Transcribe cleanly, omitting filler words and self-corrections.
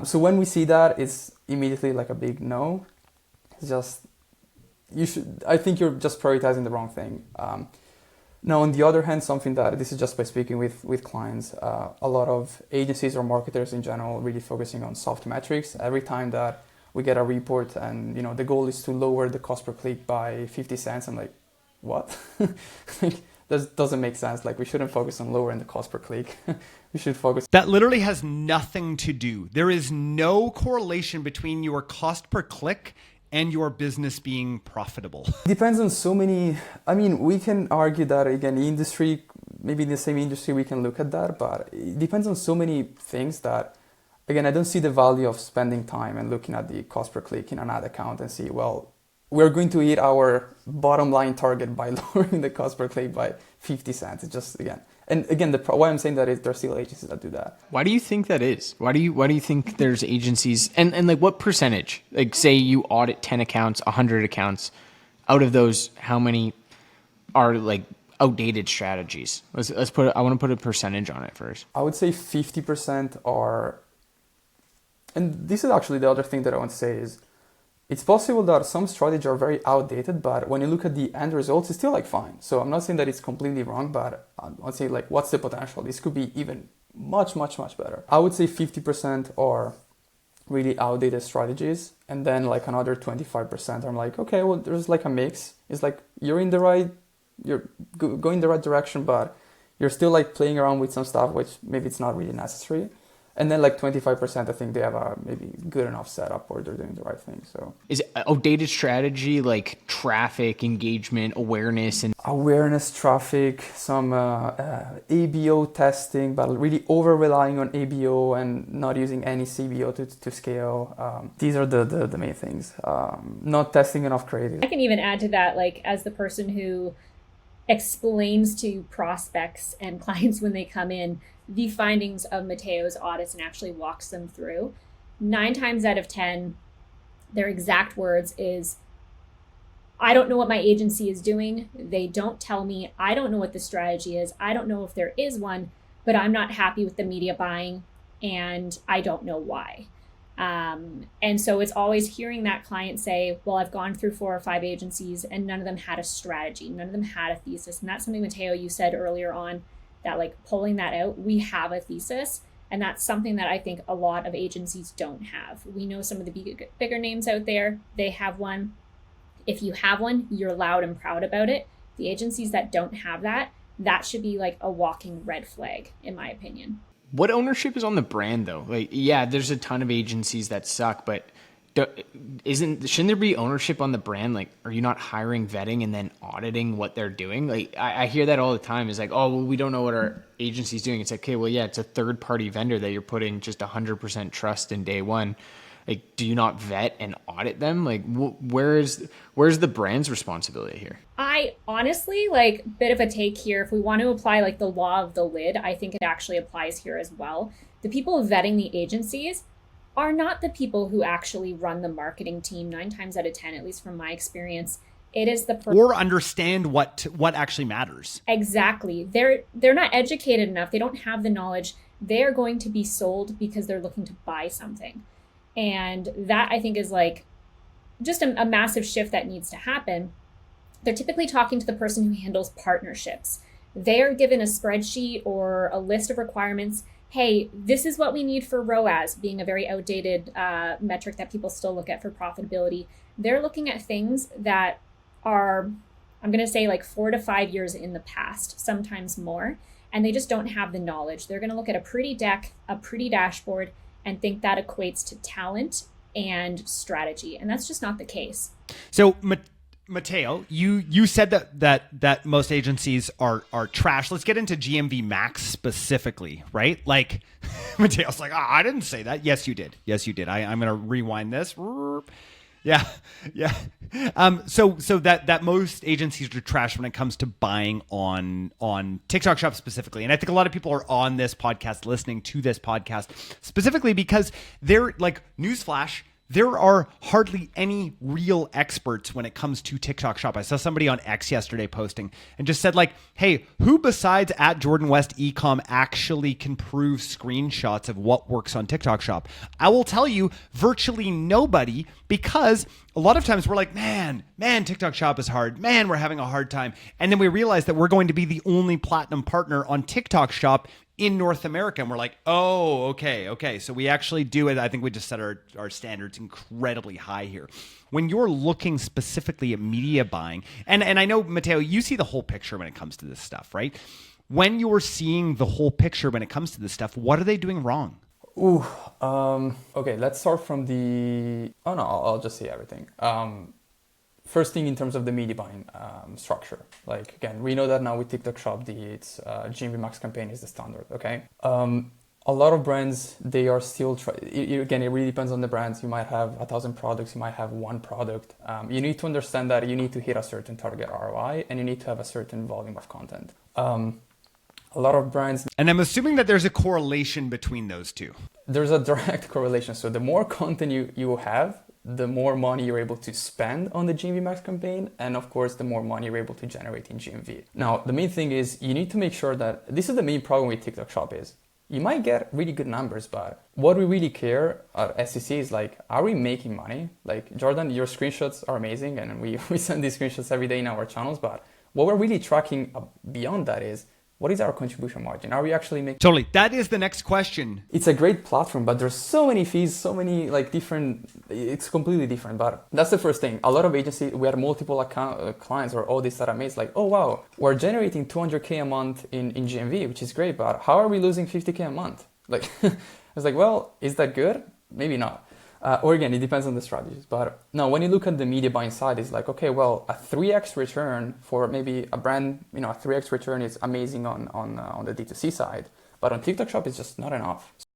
So when we see that, it's immediately like a big no. It's just, I think you're just prioritizing the wrong thing. Now, on the other hand, something that, this is just by speaking with clients, a lot of agencies or marketers in general really focusing on soft metrics. Every time that we get a report and, the goal is to lower the cost per click by 50 cents, I'm like, what? Like, that doesn't make sense. Like, we shouldn't focus on lowering the cost per click. We should focus. That literally has nothing to do. There is no correlation between your cost per click and your business being profitable. Depends on so many, we can argue that, again, the industry, maybe in the same industry we can look at that, but it depends on so many things that, again, I don't see the value of spending time and looking at the cost per click in an ad account and see, well, we're going to hit our bottom line target by lowering the cost per click by 50 cents. It's just, again, why I'm saying that is there's still agencies that do that. Why do you think that is? Why do you think there's agencies and like what percentage? Like say you audit 10 accounts, 100 accounts, out of those, how many are like outdated strategies? I want to put a percentage on it first. I would say 50% are, and this is actually the other thing that I want to say is, it's possible that some strategies are very outdated, but when you look at the end results, it's still like fine. So I'm not saying that it's completely wrong, but I'll say like, what's the potential? This could be even much, much, much better. I would say 50% are really outdated strategies. And then like another 25%, I'm like, okay, well, there's like a mix. It's like, you're going the right direction, but you're still like playing around with some stuff, which maybe it's not really necessary. And then like 25%, I think they have a maybe good enough setup or they're doing the right thing. So is outdated strategy like traffic, engagement, awareness, and traffic, some ABO testing, but really over relying on ABO and not using any CBO to scale. These are the main things. Not testing enough creative. I can even add to that, like as the person who explains to prospects and clients when they come in the findings of Matteo's audits and actually walks them through, 9 times out of 10, their exact words is, I don't know what my agency is doing. They don't tell me. I don't know what the strategy is. I don't know if there is one, but I'm not happy with the media buying and I don't know why. And so it's always hearing that client say, well, I've gone through 4 or 5 agencies and none of them had a strategy. None of them had a thesis. And that's something, Matteo, you said earlier on, that like pulling that out, we have a thesis. And that's something that I think a lot of agencies don't have. We know some of the bigger names out there, they have one. If you have one, you're loud and proud about it. The agencies that don't have that, that should be like a walking red flag, in my opinion. What ownership is on the brand though? Like, yeah, there's a ton of agencies that suck, but shouldn't there be ownership on the brand? Like, are you not hiring, vetting, and then auditing what they're doing? Like, I hear that all the time. It's like, oh, well, we don't know what our agency's doing. It's like, okay, well, yeah, it's a third-party vendor that you're putting just 100% trust in day one. Like, do you not vet and audit them? Like, where's the brand's responsibility here? I honestly, like, bit of a take here. If we want to apply like the law of the lid, I think it actually applies here as well. The people vetting the agencies are not the people who actually run the marketing team. 9 times out of 10, at least from my experience, it is the person or understand what actually matters. Exactly. They're not educated enough. They don't have the knowledge. They're going to be sold because they're looking to buy something. And that, I think, is like just a massive shift that needs to happen. They're typically talking to the person who handles partnerships. They're given a spreadsheet or a list of requirements. Hey, this is what we need for ROAS, being a very outdated metric that people still look at for profitability. They're looking at things that are, I'm going to say like 4 to 5 years in the past, sometimes more, and they just don't have the knowledge. They're going to look at a pretty deck, a pretty dashboard, and think that equates to talent and strategy. And that's just not the case. So Matteo, you said that most agencies are trash. Let's get into GMV Max specifically, right? Like Matteo's like, I didn't say that. Yes, you did. I'm going to rewind this. Yeah. So that most agencies are trash when it comes to buying on TikTok Shop specifically. And I think a lot of people are on this podcast, listening to this podcast specifically because they're like, newsflash, there are hardly any real experts when it comes to TikTok Shop. I saw somebody on X yesterday posting and just said like, hey, who besides at Jordan West Ecom actually can prove screenshots of what works on TikTok Shop? I will tell you, virtually nobody, because a lot of times we're like, man, TikTok Shop is hard. Man, we're having a hard time. And then we realize that we're going to be the only platinum partner on TikTok Shop in North America. And we're like, oh, okay. So we actually do it. I think we just set our standards incredibly high here. When you're looking specifically at media buying, and I know, Matteo, you see the whole picture when it comes to this stuff, right? When you're seeing the whole picture when it comes to this stuff, what are they doing wrong? Okay, let's start from the... Oh no, I'll just say everything. First thing in terms of the media buying structure. Like, again, we know that now with TikTok Shop, it's GMV Max campaign is the standard, okay? A lot of brands, they are still... Again, it really depends on the brands. You might have 1,000 products, you might have one product. You need to understand that you need to hit a certain target ROI and you need to have a certain volume of content. A lot of brands... And I'm assuming that there's a correlation between those two. There's a direct correlation. So the more content you have, the more money you're able to spend on the GMV Max campaign. And of course, the more money you're able to generate in GMV. Now, the main thing is you need to make sure that... This is the main problem with TikTok Shop is you might get really good numbers, but what we really care at SCC is like, are we making money? Like, Jordan, your screenshots are amazing. And we send these screenshots every day in our channels. But what we're really tracking beyond that is, what is our contribution margin? Are we actually making... Totally. That is the next question. It's a great platform, but there's so many fees, so many like different... It's completely different, but that's the first thing. A lot of agencies, we had multiple clients or audits that are amazed, like, oh wow, we're generating 200K a month in GMV, which is great, but how are we losing 50K a month? Like, I was like, well, is that good? Maybe not. Or again, it depends on the strategies. But now when you look at the media buying side, it's like, okay, well, a 3x return for maybe a brand, a 3x return is amazing on the D2C side. But on TikTok Shop, it's just not enough.